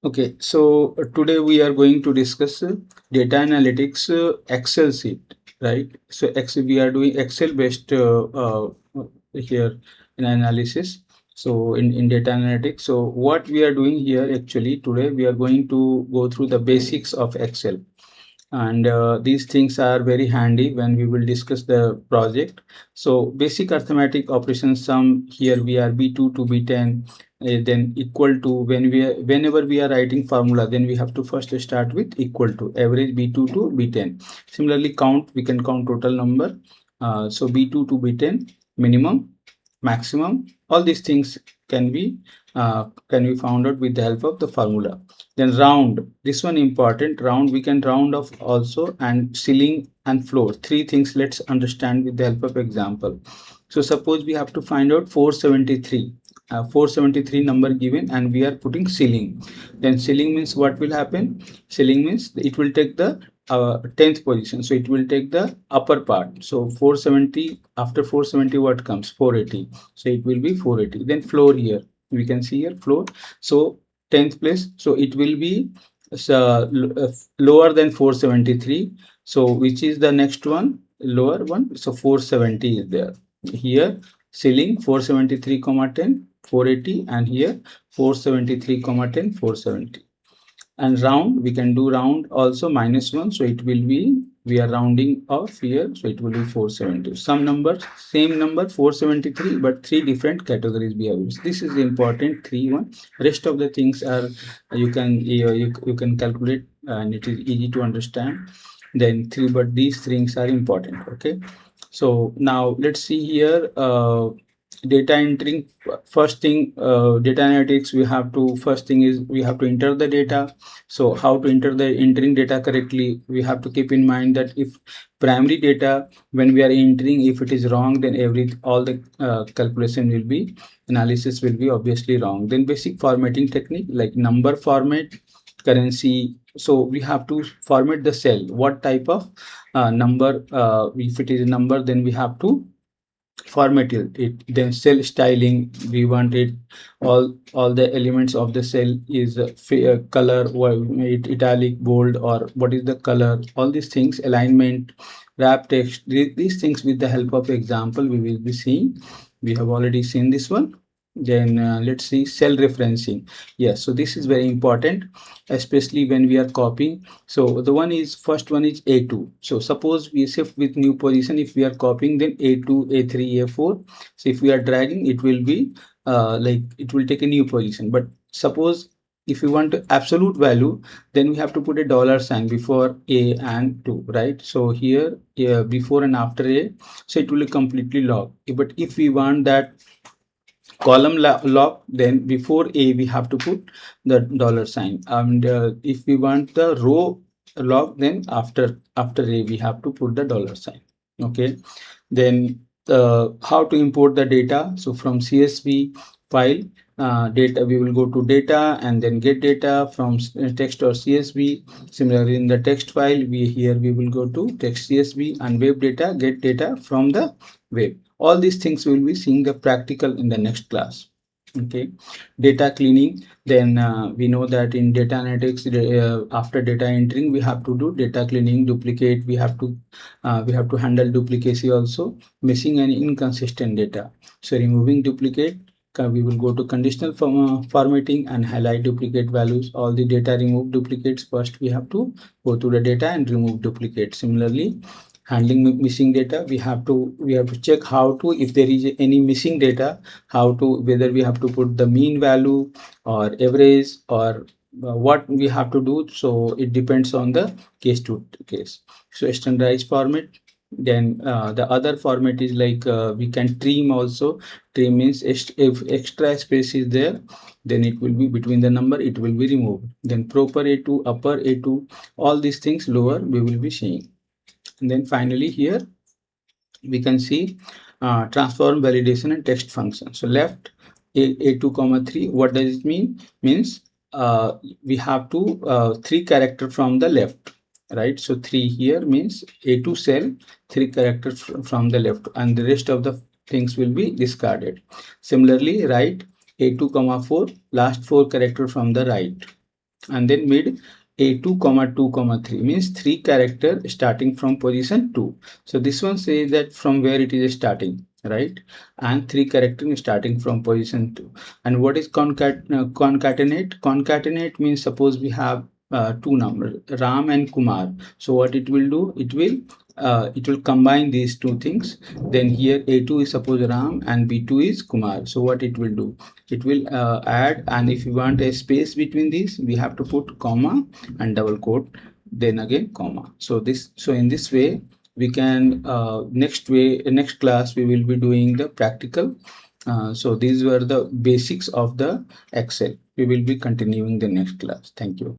Okay, so today we are going to discuss data analytics Excel sheet, right? So Excel, we are doing Excel based here in analysis. So in data analytics, so what we are doing here actually today, we are going to go through the basics of Excel, and these things are very handy when we will discuss the project. So basic arithmetic operations sum, here we are b2 to b10, then equal to, whenever we are writing formula, then we have to first start with equal to average b2 to b10. Similarly, count, we can count total number, so b2 to b10, minimum, maximum, all these things can be found out with the help of the formula. Then round, this one important, round, we can round off also, and ceiling and floor, three things let's understand with the help of example. So suppose we have to find out 473, 473 number given, and we are putting ceiling. Then ceiling means what will happen? Ceiling means it will take the 10th position, so it will take the upper part. So 470, after 470 what comes? 480, so it will be 480. Then floor, here we can see here floor, so 10th place, so it will be lower than 473. So which is the next one? Lower one, so 470 is there. Here ceiling 473 comma 10, 480, and here 473 comma 10, 470. And round, we can do round also, -1, so it will be, we are rounding off here, so it will be 470. Some numbers, same number 473, but three different categories we have used. This is the important 3 1. Rest of the things are, you can calculate, and it is easy to understand. Then three, but these things are important. Okay, so now let's see here, data entering. First thing, data analytics, we have to, first thing is we have to enter the data. So how to enter the entering data correctly? We have to keep in mind that if primary data, when we are entering, if it is wrong, then all the calculation will be, analysis will be obviously wrong. Then basic formatting technique like number format, currency. So we have to format the cell, what type of number, if it is a number, then we have to format it. Then cell styling, we want it, all the elements of the cell is color, italic, bold, or what is the color, all these things, alignment, wrap text, these things with the help of example we will be seeing. We have already seen this one. Then let's see cell referencing. Yes, so this is very important, especially when we are copying. So the one is, first one is A2. So suppose we shift with new position, if we are copying, then A2, A3, A4. So if we are dragging, it will be like it will take a new position. But suppose if we want absolute value, then we have to put a $sign before A and 2, right? So here, before and after A, so it will be completely locked. But if we want that column lock, then before A we have to put the $sign, and if we want the row lock, then after A we have to put the $sign. Okay, then how to import the data? So from CSV file, data, we will go to data and then get data from text or CSV. Similarly, in the text file, we will go to text, CSV, and web data, get data from the web. All these things we will be seeing the practical in the next class. Okay, data cleaning. Then we know that in data analytics, after data entering, we have to do data cleaning, duplicate, we have to handle duplicacy also, missing and inconsistent data. So removing duplicate, we will go to conditional formatting and highlight duplicate values. All the data remove duplicates, first we have to go to the data and remove duplicate. Similarly, handling missing data, we have to check how to, if there is any missing data, how to, whether we have to put the mean value or average, or what we have to do. So it depends on the case to case. So standardized format. Then the other format is like, we can trim also. Trim means if extra space is there, then it will be between the number, it will be removed. Then proper A2, upper A2, all these things lower we will be seeing. And then finally here we can see transform, validation, and text function. So left, A2 comma 3, what does it mean? Means we have to 3 character from the left, right? So 3 here means A2 cell, 3 characters from the left, and the rest of the things will be discarded. Similarly, right, A2 comma 4, last 4 character from the right. and then mid A2 comma 2 comma 3 means 3 character starting from position 2. So this one says that from where it is starting, right? And 3 character starting from position 2. And what is concatenate? Concatenate means suppose we have two numbers, Ram and Kumar. So what it will do? It will combine these two things. Then here A2 is suppose Ram and B2 is Kumar. So what it will do? It will add, and if you want a space between these, we have to put comma and double quote, then again comma. So in this way we can next class we will be doing the practical. So these were the basics of the Excel. We will be continuing the next class. Thank you.